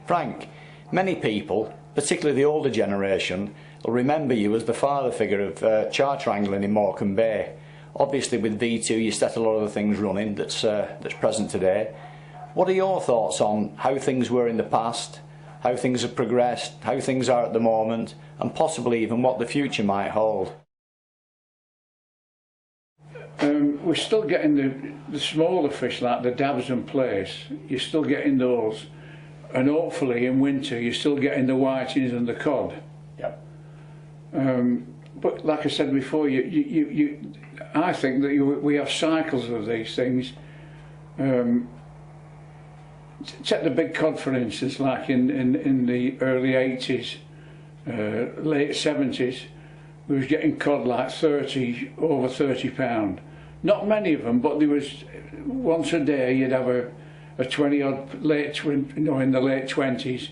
Frank, many people, particularly the older generation, will remember you as the father figure of charter angling in Morecambe Bay. Obviously with V2 you set a lot of the things running that's present today. What are your thoughts on how things were in the past, how things have progressed, how things are at the moment, and possibly even what the future might hold? We're still getting the smaller fish like the dabs and plaice. You're still getting those, and hopefully in winter you're still getting the whitings and the cod. Yep. But like I said before, I think that we have cycles of these things. Take the big cod for instance, like in the early 80s, late 70s, we was getting cod like over 30 pound. Not many of them, but there was once a day you'd have a 20 odd in the late 20s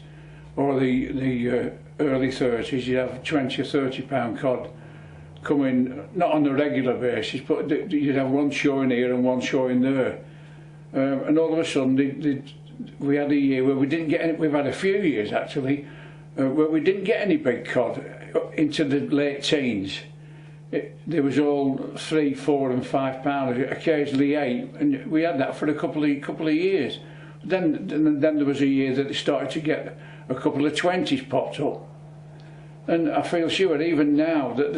or the early 30s, you'd have 20 or 30 pound cod coming, not on a regular basis, but you'd have one showing here and one showing there. And all of a sudden we had a year where we didn't get any. We've had a few years actually where we didn't get any big cod into the late teens. There was all 3, 4 and 5 pound, occasionally 8, and we had that for a couple of years. Then there was a year that it started to get a couple of 20s popped up, and I feel sure even now that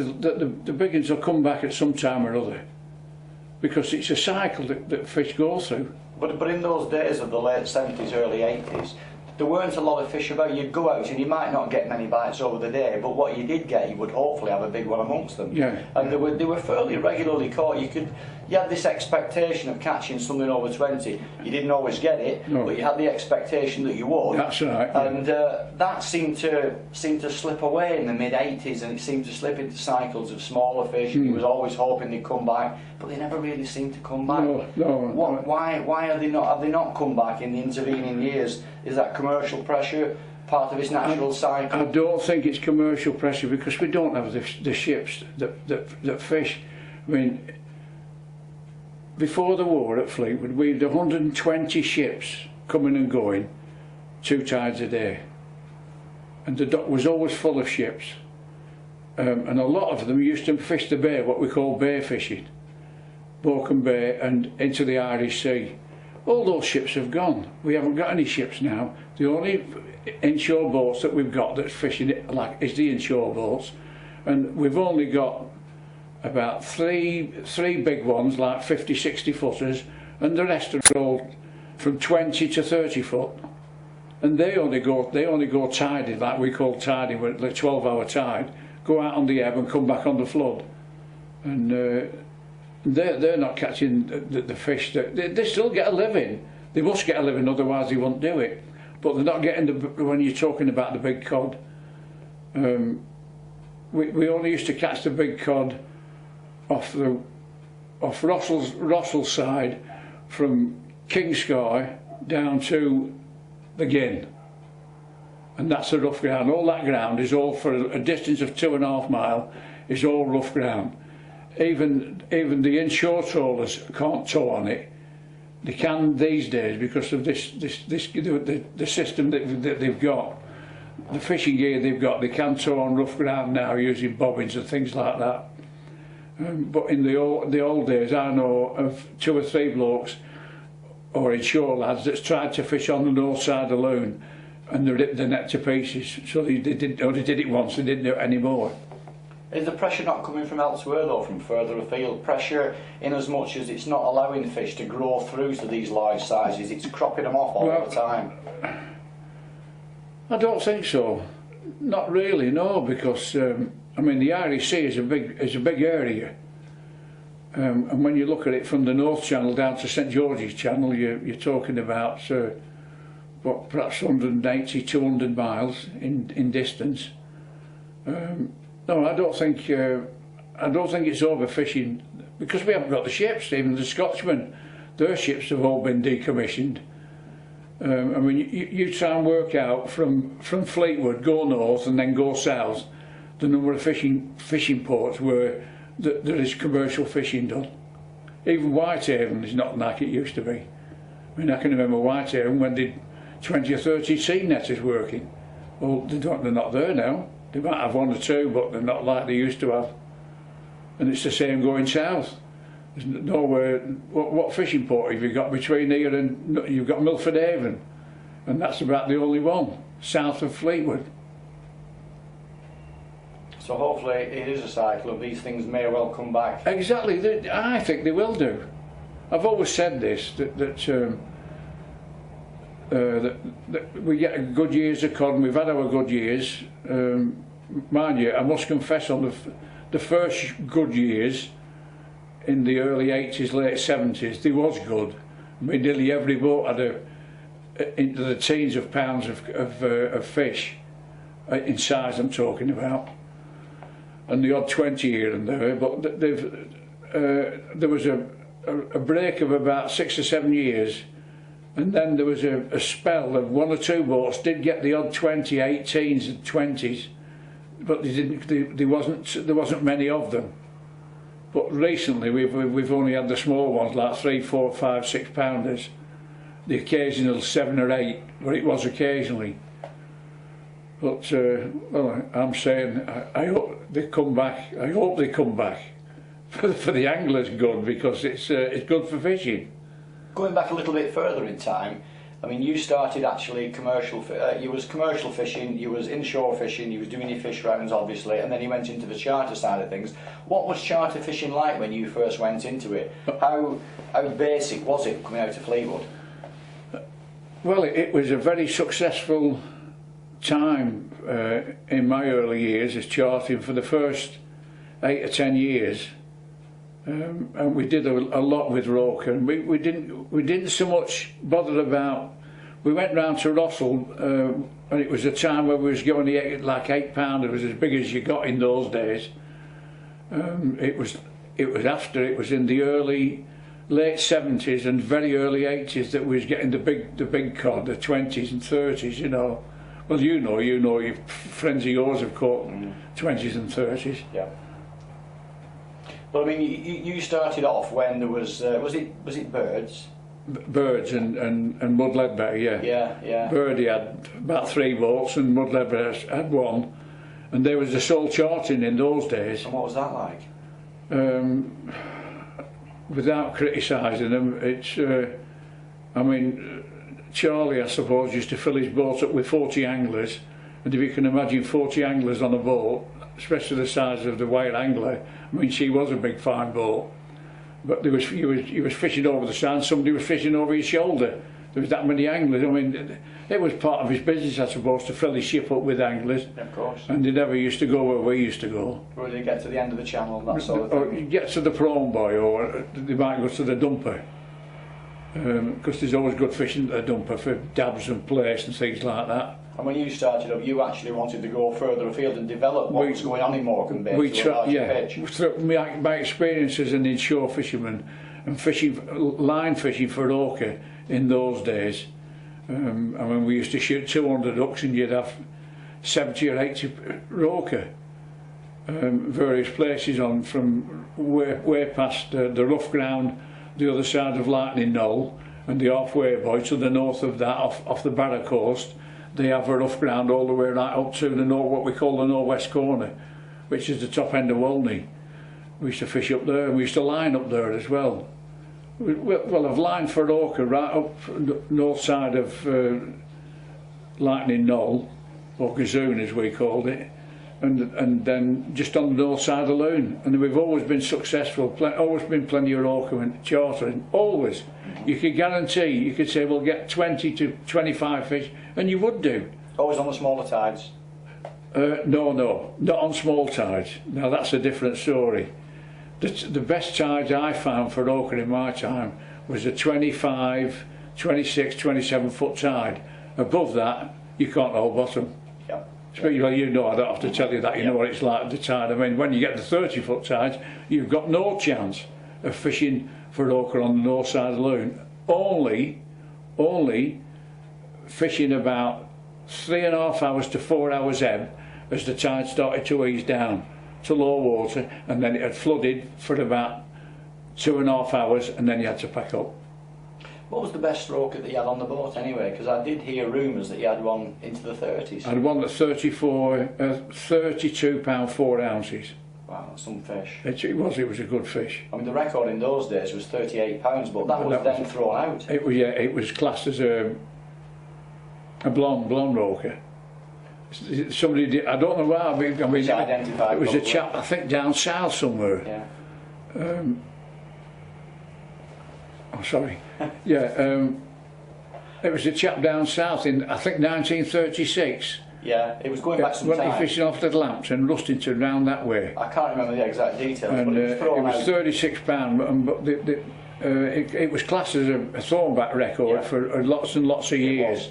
the big ones will come back at some time or other, because it's a cycle that fish go through. But in those days of the late 70s, early 80s, there weren't a lot of fish about. You'd go out and you might not get many bites over the day, but what you did get, you would hopefully have a big one amongst them. Yeah. And they were fairly regularly caught. You had this expectation of catching something over 20. You didn't always get it, no, but you had the expectation that you would. That's right. And that seemed to slip away in the mid 80s, and it seemed to slip into cycles of smaller fish. And you was always hoping they'd come back, but they never really seemed to come back. No. Why are they not? Have they not come back in the intervening years? Is that commercial pressure part of its natural cycle? I don't think it's commercial pressure, because we don't have the ships that fish. I mean, before the war at Fleetwood, we had 120 ships coming and going 2 tides a day, and the dock was always full of ships, and a lot of them used to fish the bay, what we call bay fishing, Morecambe Bay and into the Irish Sea. All those ships have gone. We haven't got any ships now. The only inshore boats that we've got that's fishing it is the inshore boats, and we've only got about three big ones like 50, 60 footers, and the rest are all from 20 to 30 foot, and they only go tided, like we call tiding, with the 12-hour tide, go out on the ebb and come back on the flood, and they're not catching the fish. They still get a living. They must get a living, otherwise they won't do it, but they're not getting when you're talking about the big cod. We only used to catch the big cod off Russell's side, from Kingscoy down to the Gin, and that's a rough ground. All that ground is all, for a distance of 2.5 miles, is all rough ground. Even the inshore trawlers can't tow on it. They can these days because of the system that they've got, the fishing gear they've got. They can tow on rough ground now using bobbins and things like that. But in the old days, I know of 2 or 3 blokes or inshore lads that's tried to fish on the north side of the Loon, and they ripped the net to pieces. So they did it once, they didn't do it anymore. Is the pressure not coming from elsewhere though, from further afield? Pressure in as much as it's not allowing fish to grow through to these large sizes, it's cropping them off all the time? I don't think so. Not really, no, because I mean, the Irish Sea is a big area, and when you look at it from the North Channel down to St George's Channel, you're talking about what, perhaps 180, 200 miles in distance. No, I don't think it's overfishing, because we haven't got the ships. Even the Scotchmen, their ships have all been decommissioned. I mean, you try and work out from Fleetwood, go north and then go south, the number of fishing ports where there is commercial fishing done. Even Whitehaven is not like it used to be. I mean, I can remember Whitehaven when they'd 20 or 30 sea netters working. Well, they're not there now. They might have one or two, but they're not like they used to have. And it's the same going south. There's nowhere. What fishing port have you got between here and you've got Milford Haven, and that's about the only one south of Fleetwood. So hopefully it is a cycle of these things may well come back. Exactly. I think they will do. I've always said this, that we get good years of cod, and we've had our good years. Mind you, I must confess, on the first good years in the early 80s, late 70s, they was good. I mean, nearly every boat had into the teens of pounds of fish, in size I'm talking about, and the odd 20 here and there. But there was a break of about 6 or 7 years, and then there was a spell of 1 or 2 boats did get the odd 20, 18s and 20s, but there wasn't many of them. But recently we've only had the small ones, like 3, 4, 5, 6 pounders, the occasional 7 or 8, but it was occasionally. But well, I'm saying I hope they come back. I hope they come back for the anglers, good, because it's good for fishing. Going back a little bit further in time, I mean, you started actually commercial. You was commercial fishing, you was inshore fishing, you was doing your fish rounds, obviously, and then you went into the charter side of things. What was charter fishing like when you first went into it? How basic was it coming out of Fleetwood? Well, it was a very successful time in my early years as chartering for the first 8 or 10 years. And we did a lot with Roker, and we didn't so much bother about. We went round to Rossall, and it was a time where we was going like 8 pounder. It was as big as you got in those days. It was in the late 70s and very early 80s that we was getting the big cod, the 20s and 30s. You know, well, you know, your friends of yours have caught 20s and 30s. Yeah. But I mean, you started off when there was it birds? Birds and Mud Ledbetter, yeah. Yeah. Birdie had about 3 boats and Mud Ledbetter had 1, and there was the sole chartering in those days. And what was that like? Without criticising them, it's. I mean, Charlie, I suppose, used to fill his boat up with 40 anglers, and if you can imagine 40 anglers on a boat, especially the size of the Whale Angler. I mean, she was a big fine boat, but he was fishing over the sand. Somebody was fishing over his shoulder. There was that many anglers. I mean, it was part of his business, I suppose, to fill his ship up with anglers. Of course. And they never used to go where we used to go. Or they get to the end of the channel and that sort of Or thing. you get to the prawn boy, or they might go to the dumper, because there's always good fishing at the dumper for dabs and plaice and things like that. And when you started up, you actually wanted to go further afield and develop what was going on in Morecambe Bay to a larger pitch. Through my experience as an inshore fisherman and line fishing for orca in those days. I mean, we used to shoot 200 ducks and you'd have 70 or 80 orca. Various places on from way past the rough ground, the other side of Lightning Knoll, and the halfway buoy to the north of that, off the Barra coast. They have a rough ground all the way right up to what we call the northwest corner, which is the top end of Walney. We used to fish up there, and we used to line up there as well. Well, I've lined for orca right up north side of Lightning Knoll, or Gazoon as we called it, and then just on the north side of Loon. And we've always been successful, always been plenty of orca and chartering, always. You could guarantee, you could say we'll get 20 to 25 fish, and you would do. Always on the smaller tides? No, not on small tides. Now that's a different story. The best tides I found for orca in my time was a 25, 26, 27 foot tide. Above that, you can't hold bottom. Well, you know, I don't have to tell you that, you know what it's like at the tide. I mean, when you get the 30 foot tides, you've got no chance of fishing for orca on the north side of the Loon. Only fishing about 3.5 hours to 4 hours ebb as the tide started to ease down to low water, and then it had flooded for about 2.5 hours, and then you had to pack up. What was the best stroke that you had on the boat anyway? Because I did hear rumours that you had one into the 30s. I had one at 32 pound 4 ounces. Wow, that's some fish. It was a good fish. I mean, the record in those days was 38 pounds, but that was then thrown out. It was, yeah, it was classed as a blonde roker. Somebody did, I don't know why. I mean, it was probably a chap, I think, down south somewhere. Yeah. Oh, sorry. Yeah, it was a chap down south in, I think, 1936. Yeah, it was going back some time. Went fishing off the Lamps and Rustington round that way. I can't remember the exact details, And but it was £36, but it was classed as a Thornback record for lots and lots of years.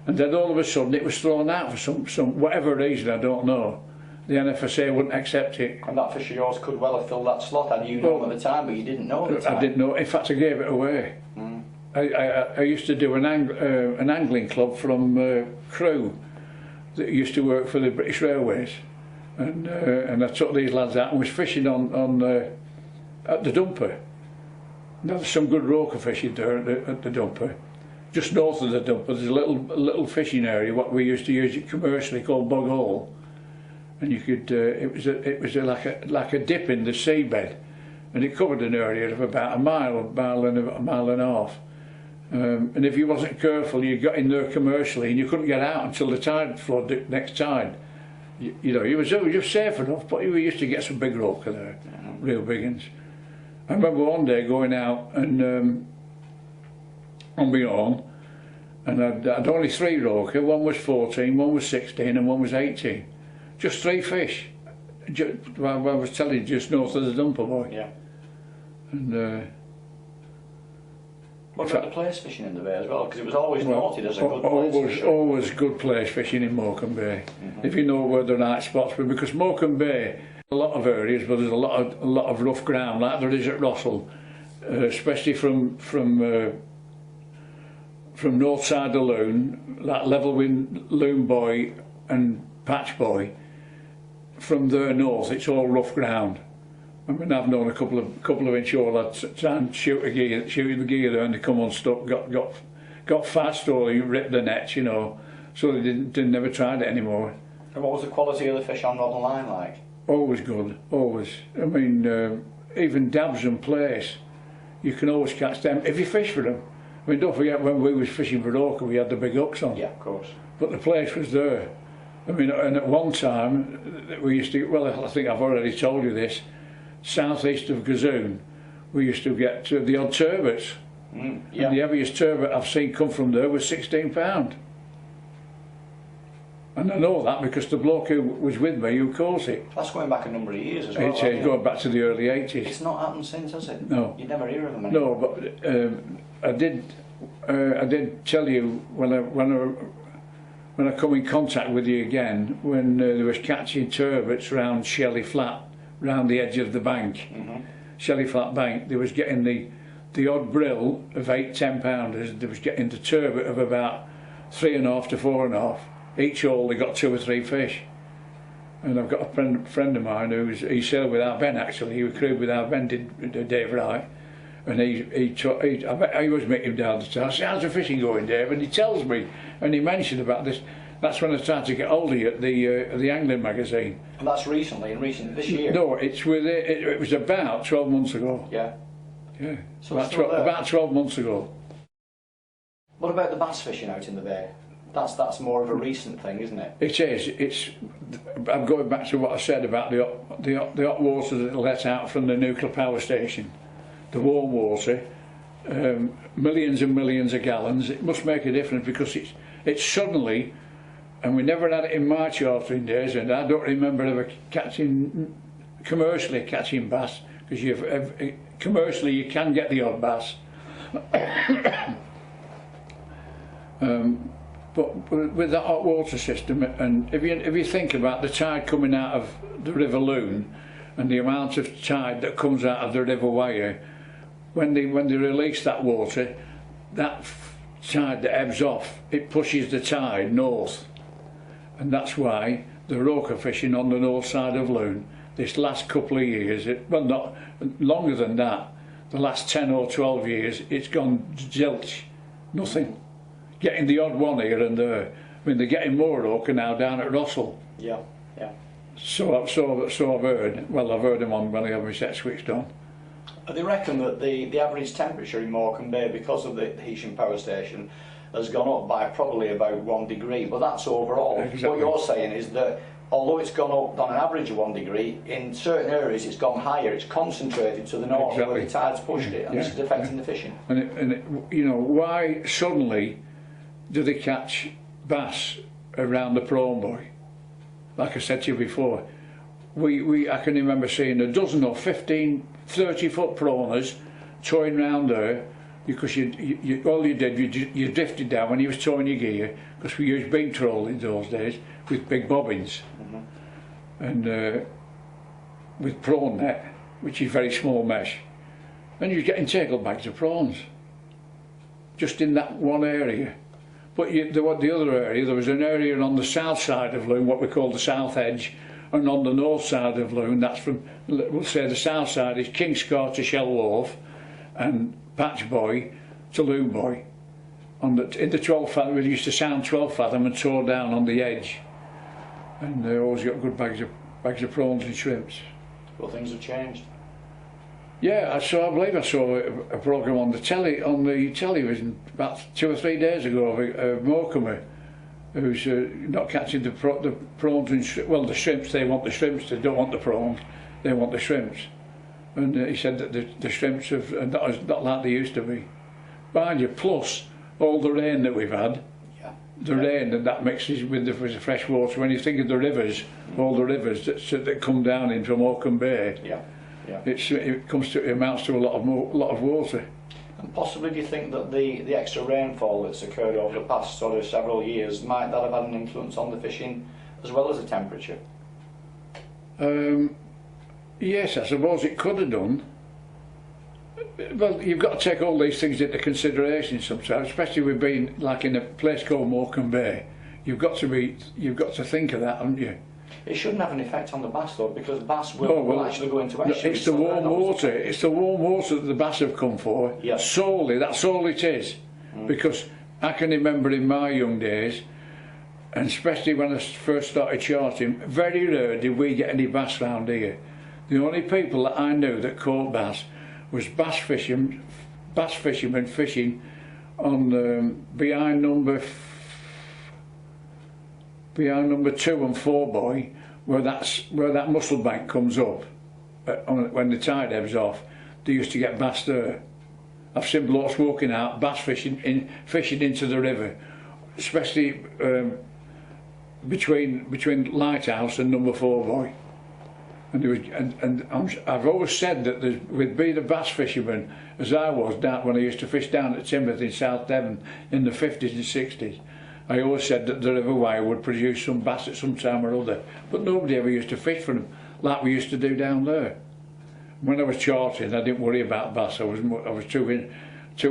And then all of a sudden it was thrown out for some whatever reason, I don't know. The NFSA wouldn't accept it. And that fish of yours could well have filled that slot had you known at the time, but you didn't know at the time. I didn't know. In fact, I gave it away. I used to do an angling club from Crewe that used to work for the British Railways, and I took these lads out and was fishing on at the dumper. Now, there's some good roker fishing there at the dumper. Just north of the dumper, there's a little fishing area what we used to use it commercially called Bog Hole, and you could it was like a dip in the seabed, and it covered an area of about a mile and a half. And if you wasn't careful, you got in there commercially and you couldn't get out until the tide flooded next tide. You know, you were safe enough, but you used to get some big roker there, real big ones. I remember one day going out and on my own, and I'd only 3 roker. One was 14, one was 16, and one was 18. Just 3 fish. I was telling you, just north of the dumper, boy. Yeah. And what about the place fishing in the bay as well? Because it was always noted as a good place. Always good place fishing in Morecambe Bay, if you know where the right spots were. Because Morecambe Bay, a lot of areas, but there's a lot of rough ground, like there is at Rossall, especially from north side of Loon, like level with Loon Boy and Patch Boy. From there north, it's all rough ground. I mean, I've known a couple of inshore lads try and shoot the gear there, and they come unstuck, got fast, or you ripped the nets, you know, so they never tried it anymore. And what was the quality of the fish on rod and line like? Always good, always. I mean, even dabs and plaice, you can always catch them if you fish for them. I mean, don't forget when we was fishing for Oka, we had the big hooks on. Yeah, of course. But the plaice was there. I mean, and at one time we used to. Well, I think I've already told you this. Southeast of Gazoon, we used to get the odd turbots. Yeah. And the heaviest turbot I've seen come from there was 16 pound. And I know that because the bloke who was with me who caught it. That's going back a number of years as well. It's going back to the early 80s. It's not happened since, has it? No. You never hear of them anymore. No, but I did tell you when I come in contact with you again, when there was catching turbots round Shelley Flat, round the edge of the bank, Shelley Flat Bank, they was getting the odd brill of 8-10 pounders. They was getting the turbot of about 3.5 to 4.5. Each hole they got 2 or 3 fish. And I've got a friend of mine he sailed with our Ben actually. He was crewed with our Ben, did Dave Wright. And I always make him down the town. I said, "How's the fishing going, Dave?" And he tells me, and he mentioned about this. That's when I started to get hold of you at the angling magazine. And that's this year? No, it was about 12 months ago. Yeah. Yeah. So about 12 months ago. What about the bass fishing out in the bay? That's more of a recent thing, isn't it? It is. I'm going back to what I said about the hot water that let out from the nuclear power station. The warm water, millions and millions of gallons. It must make a difference because it's suddenly, and we never had it in my chartering days, and I don't remember ever commercially catching bass, because commercially you can get the odd bass. But with that hot water system, and if you think about the tide coming out of the River Loon and the amount of tide that comes out of the River Wyre, when they release that water, that tide that ebbs off, it pushes the tide north, and that's why the roker fishing on the north side of Loon this last couple of years, well, not longer than that, the last 10 or 12 years, it's gone zilch, nothing. Getting the odd one here and there. I mean, they're getting more Orca now down at Rossall. Yeah, yeah. So I've heard. Well, I've heard them on when I have my set switched on. They reckon that the average temperature in Morecambe Bay, because of the Heysham power station, has gone up by probably about 1 degree, but that's overall. Exactly. What you're saying is that although it's gone up on an average of 1 degree, in certain areas it's gone higher, it's concentrated to the north. Exactly. Where the tide's pushed it, and this is affecting the fishing. And you know, why suddenly do they catch bass around the prawn buoy? Like I said to you before, I can remember seeing a dozen or 15, 30-foot prawners towing round there, because all you did, you drifted down when you was towing your gear, because we used big trolling those days with big bobbins, and with prawn net, which is very small mesh, and you was getting tackle bags of prawns just in that one area. But the other area, there was an area on the south side of Loon, what we call the south edge, and on the north side of Loon, that's from, we'll say the south side is Kingscar to Shell Wharf and Patch Buoy to Loon Buoy. In the 12 fathom, we used to sound 12 fathom and tow down on the edge, and they always got good bags of prawns and shrimps. Well, things have changed. Yeah, I believe I saw a programme on the telly. It was about 2 or 3 days ago of a Morecambe who's not catching the prawns and well, the shrimps. They want the shrimps. They don't want the prawns. They want the shrimps. And he said that the shrimps have not like they used to be. Mind you, plus all the rain that we've had. The rain, and that mixes with the fresh water. When you think of the rivers, all the rivers that come down in from Morecambe Bay. Yeah. It amounts to a lot of water. And possibly, do you think that the extra rainfall that's occurred over the past sort of several years, might that have had an influence on the fishing as well as the temperature? Yes, I suppose it could have done. Well, you've got to take all these things into consideration sometimes, especially with being like in a place called Morecambe Bay. You've got to think of that, haven't you? It shouldn't have an effect on the bass though, because bass will actually go into estuaries. It's the warm water. It's the warm water that the bass have come for. Yeah. Solely, that's all it is. Because I can remember in my young days, and especially when I first started charting, very rare did we get any bass round here. The only people that I knew that caught bass was bass fishermen fishing on behind number 2 and 4 buoy, where that mussel bank comes up when the tide ebbs off. They used to get bass there. I've seen blokes walking out bass fishing into the river, especially between Lighthouse and number 4 buoy. And I've always said that with being a bass fisherman, as I was down when I used to fish down at Timoth in South Devon in the 50s and 60s, I always said that the River Wye would produce some bass at some time or other, but nobody ever used to fish for them like we used to do down there. When I was charting, I didn't worry about bass. I was too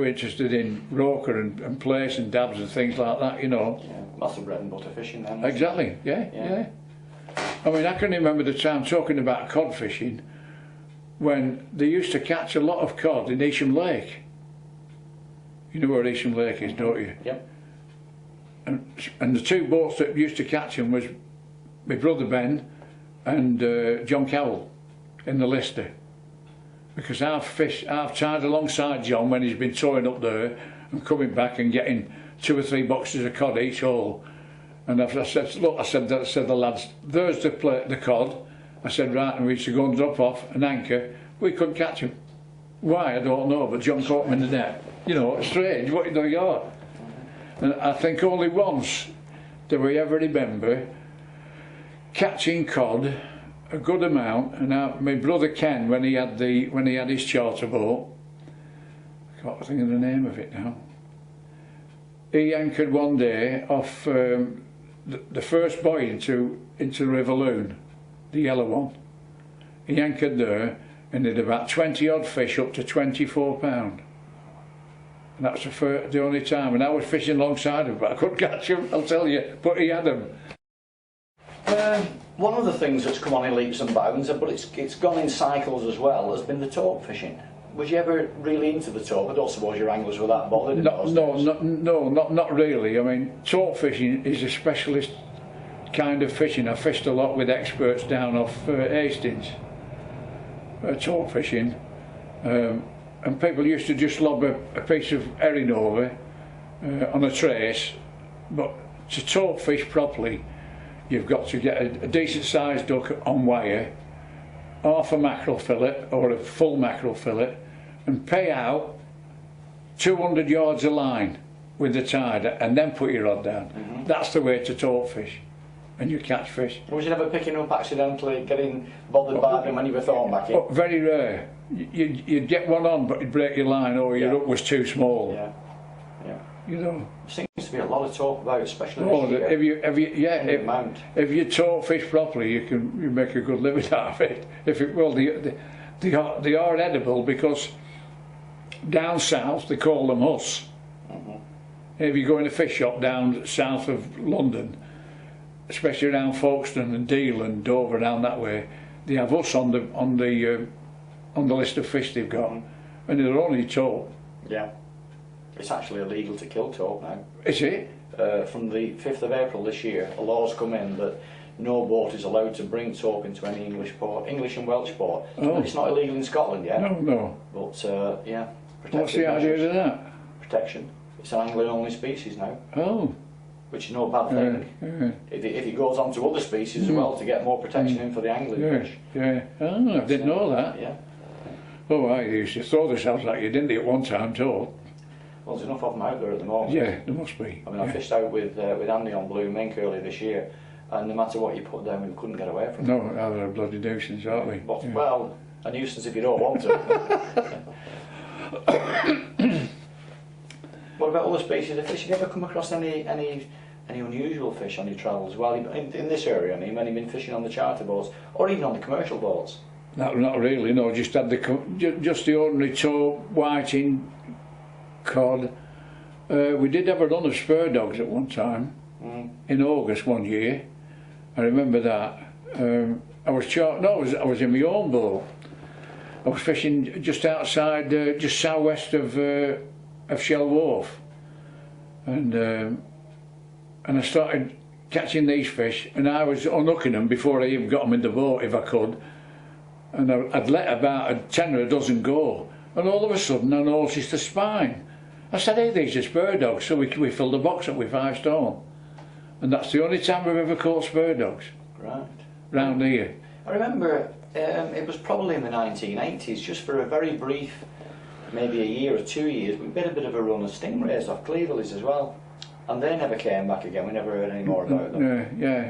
interested in roker and plaice and dabs and things like that, you know. Yeah, that's the bread and butter fishing then. Exactly. Yeah. I mean, I can remember the time talking about cod fishing when they used to catch a lot of cod in Heysham Lake. You know where Heysham Lake is, don't you? Yep. And the 2 boats that used to catch them was my brother Ben and John Cowell in the Lister. Because I've tied alongside John when he's been towing up there and coming back and getting 2 or 3 boxes of cod each hole. And I said, look, I said to the lads, there's the cod. I said, right, and we used to go and drop off an anchor. We couldn't catch him. Why, I don't know, but John caught him in the net. You know, it's strange, what you are. And I think only once do we ever remember catching cod a good amount. And my brother Ken, when he had his charter boat, I can't think of the name of it now. He anchored one day off the first buoy into River Loon, the yellow one. He anchored there and did about 20 odd fish up to 24 pound. And that's the only time. And I was fishing alongside him, but I couldn't catch him, I'll tell you. But he had them. One of the things that's come on in leaps and bounds, but it's gone in cycles as well, has been the taupe fishing. Was you ever really into the taupe? I don't suppose your anglers were that bothered in No, those days. not really. I mean, taupe fishing is a specialist kind of fishing. I fished a lot with experts down off Hastings, taupe fishing, and people used to just lob a piece of herring over on a trace, but to taupe fish properly, you've got to get a decent sized duck on wire, half a mackerel fillet or a full mackerel fillet, and pay out 200 yards of line with the tide, and then put your rod down. That's the way to taupe fish, and you catch fish. Was you never picking up accidentally, getting bothered by them when you were Thornback? Oh, very rare. You'd get one on, but you'd break your line, or your hook was too small. Yeah, yeah. You know. There seems to be a lot of talk about, especially Oh, this year. if you taupe fish properly, you make a good living out of it. They are edible because down south they call them huss. If you go in a fish shop down south of London, especially around Folkestone and Deal and Dover, down that way, they have huss on the list of fish they've got, and they're only taupe. Yeah. It's actually illegal to kill taupe now. Is it? From the 5th of April this year, a law's come in that no boat is allowed to bring taupe into any English port, English and Welsh port. Oh. It's not illegal in Scotland yet. No. But yeah, What's the idea of that? Protection. It's an angling-only species now. Oh. Which is no bad thing. If it goes on to other species as well to get more protection in for the angling fish. Yeah. Oh, I didn't know that. Yeah. Oh, I used to throw themselves at you, didn't they, at one time, taupe? Well, there's enough of them out there at the moment. Yeah, there must be. I mean, I fished out with Andy on Blue Mink earlier this year, and no matter what you put down, we couldn't get away from them. No, they're a bloody nuisance, aren't they? But, well, a nuisance if you don't want to. What about other species of fish? Have you ever come across any unusual fish on your travels? Well, in this area, I mean, when you've been fishing on the charter boats, or even on the commercial boats? Not really, no. Just had just the ordinary taupe, whiting, cod. We did have a run of spur dogs at one time, in August one year. I remember that. I was in my own boat. I was fishing just outside, just southwest of Shell Wharf, and I started catching these fish, and I was unhooking them before I even got them in the boat, if I could. And I'd let about 10 or a dozen go, and all of a sudden I noticed a spine. I said, hey, these are spur dogs, so we filled the box up with 5 stone. And that's the only time we've ever caught spur dogs. Right. Round here. I remember it was probably in the 1980s, just for a very brief, maybe a year or 2 years, we did a bit of a run of stingrays off Cleveley's as well. And they never came back again, we never heard any more about them.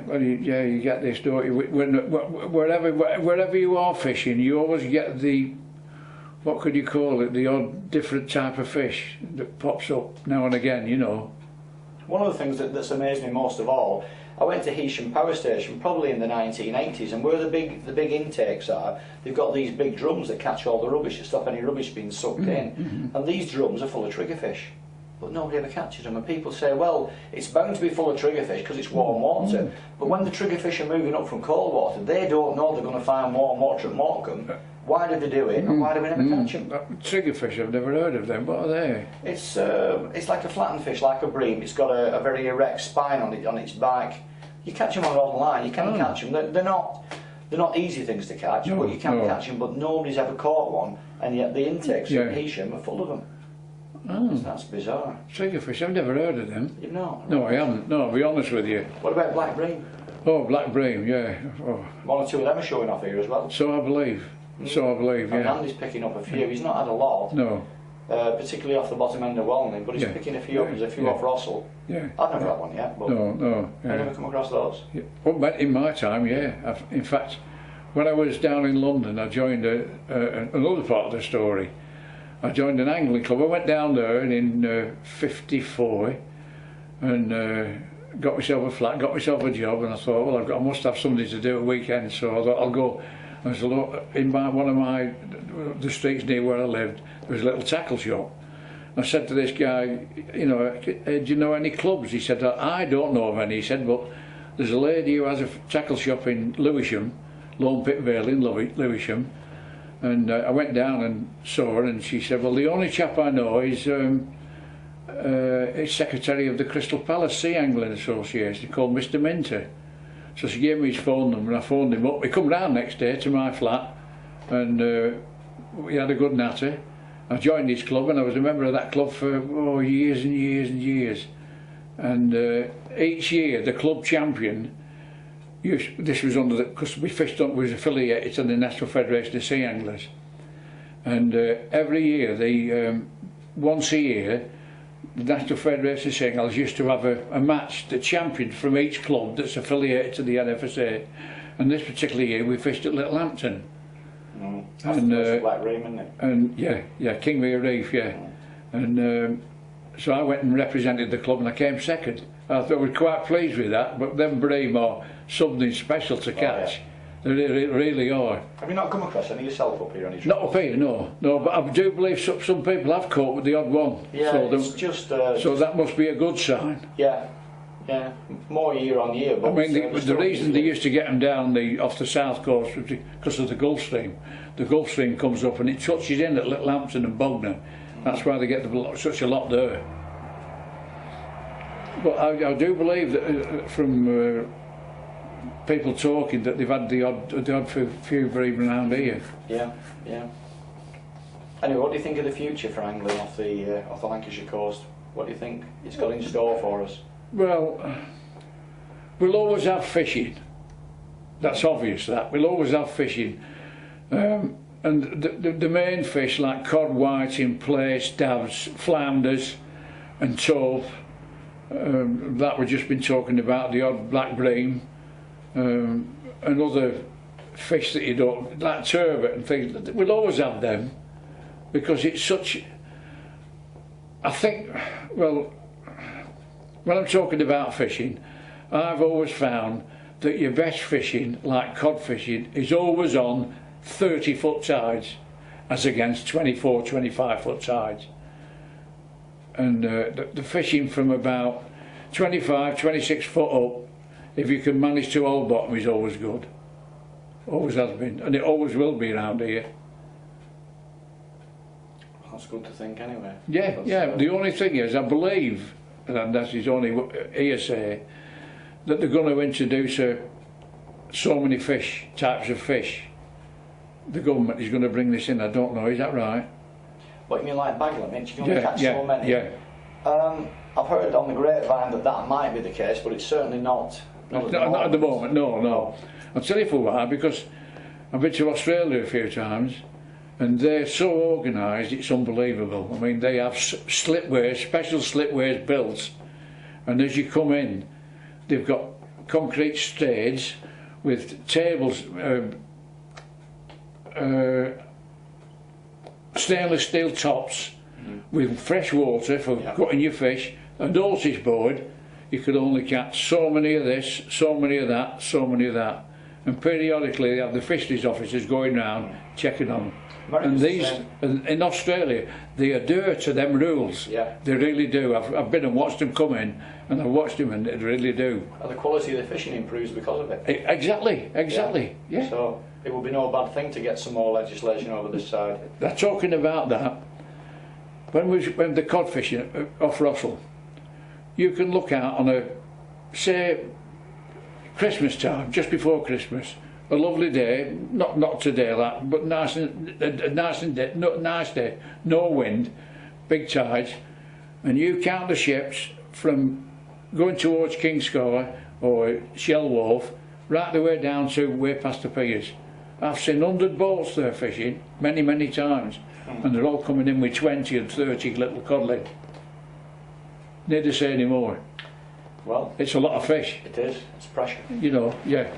Well, you get this, don't you? Wherever you are fishing, you always get the, what could you call it, the odd different type of fish that pops up now and again, you know. One of the things that's amazed me most of all, I went to Heysham Power Station probably in the 1980s, and where the big intakes are, they've got these big drums that catch all the rubbish to stop any rubbish being sucked in, and these drums are full of triggerfish. But nobody ever catches them, and people say, well, it's bound to be full of triggerfish because it's warm water. But when the triggerfish are moving up from cold water, they don't know they're going to find warm water at Morecambe. Why did they do it, and why do we never catch them? Triggerfish, I've never heard of them. What are they? It's like a flattened fish, like a bream. It's got a very erect spine on its back. You catch them on rod and line. You can catch them. They're not easy things to catch, but you can catch them. But nobody's ever caught one, and yet the intakes at Heysham are full of them. Oh. That's bizarre. Triggerfish, I've never heard of them. You've not? No, I haven't. No, I'll be honest with you. What about black bream? Oh, black bream, yeah. Oh. One or two of them are showing off here as well. So I believe. So I believe, yeah. And Andy's picking up a few. He's not had a lot. No. Particularly off the bottom end of Walney, but he's picking a few up. There's a few off Russell. Yeah. I've never had one yet, but no. I've never come across those. Yeah. Well, but in my time, yeah. In fact, when I was down in London, I joined another part of the story. I joined an angling club. I went down there in '54 and got myself a flat, got myself a job, and I thought, well, I must have something to do at weekends, so I thought I'll go. And so in one of the streets near where I lived, there was a little tackle shop. I said to this guy, you know, do you know any clubs? He said, I don't know of any. He said, but there's a lady who has a tackle shop in Lewisham, Lone Pit Vale in Lewisham, And I went down and saw her, and she said, well, the only chap I know is secretary of the Crystal Palace Sea Angling Association, called Mr. Minter. So she gave me his phone number, and I phoned him up. He come round next day to my flat, and we had a good natter. I joined his club, and I was a member of that club for years and years and years. And each year, the club champion, this was under because we fished on, was affiliated to the National Federation of Sea Anglers, and every year, once a year, the National Federation of Sea Anglers used to have a match, the champion from each club that's affiliated to the NFSA, and this particular year we fished at Littlehampton. That's and the Black Reef, isn't it? And yeah, Kingmere Reef, yeah. And so I went and represented the club, and I came second. I thought I was quite pleased with that, but them bream are something special to catch. They really are. Have you not come across any yourself up here on his Not up here, no, but I do believe some people have caught with the odd one. Yeah, so it's just... so that must be a good sign. Yeah, more year on year. But I mean, the reason they used to get them down off the south coast was because of the Gulf Stream. The Gulf Stream comes up and it touches in at Littlehampton and Bognor. That's why they get such a lot there. But I do believe that from people talking that they've had the odd few breeding around here. Yeah. Anyway, what do you think of the future for angling off the Lancashire coast? What do you think it's got in store for us? Well, we'll always have fishing. That's obvious. That we'll always have fishing, and the main fish like cod, whiting, plaice, dabs, flounders, and tope. That we've just been talking about, the odd black bream, and other fish that you don't like, turbot and things. We'll always have them because it's such. I think, well, when I'm talking about fishing, I've always found that your best fishing, like cod fishing, is always on 30-foot tides as against 24, 25-foot tides. And the fishing from about 25, 26 foot up, if you can manage to hold bottom, is always good. Always has been, and it always will be around here. That's good to think anyway. Yeah. The only thing is, I believe, and that is only hearsay, that they're going to introduce so many types of fish. The government is going to bring this in. I don't know. Is that right? What you mean, like bag limits? You can only catch so many. Yeah. I've heard on the grapevine that might be the case, but it's certainly not. Not at the moment. No. I'll tell you for why. Because I've been to Australia a few times, and they're so organised, it's unbelievable. I mean, they have slipways, special slipways built, and as you come in, they've got concrete stage with tables, stainless steel tops with fresh water for cutting your fish, a notice board. You could only catch so many of this, so many of that, so many of that, and periodically they have the fisheries officers going round checking on them. And these in Australia, they adhere to them rules. Yeah. They really do. I've been and watched them come in, and I've watched them, and they really do. And the quality of the fishing improves because of it. Exactly. Yeah. So it would be no bad thing to get some more legislation over this side. They're talking about that. When the cod fishing off Russell, you can look out on say Christmas time, just before Christmas, a lovely day, not today like, but nice day, no wind, big tides, and you count the ships from going towards Kingscower or Shell Wharf right the way down to way past the piers. I've seen 100 boats there fishing many times, and they're all coming in with 20 and 30 little codling. Need to say any more. Well, it's a lot of fish. It is. It's pressure. You know, yeah.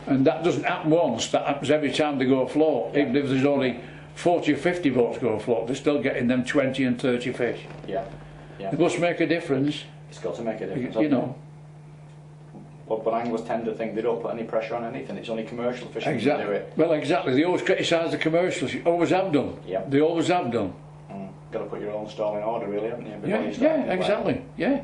And that doesn't happen once. That happens every time they go afloat. Even if there's only 40 or 50 boats go afloat, they're still getting them 20 and 30 fish. Yeah. It must make a difference. It's got to make a difference. You know. But anglers tend to think they don't put any pressure on anything. It's only commercial fishing that do it. Well, exactly. They always criticise the commercials. Always have done. Yeah. They always have done. Got to put your own stall in order, really, haven't you? Yeah, exactly. Yeah.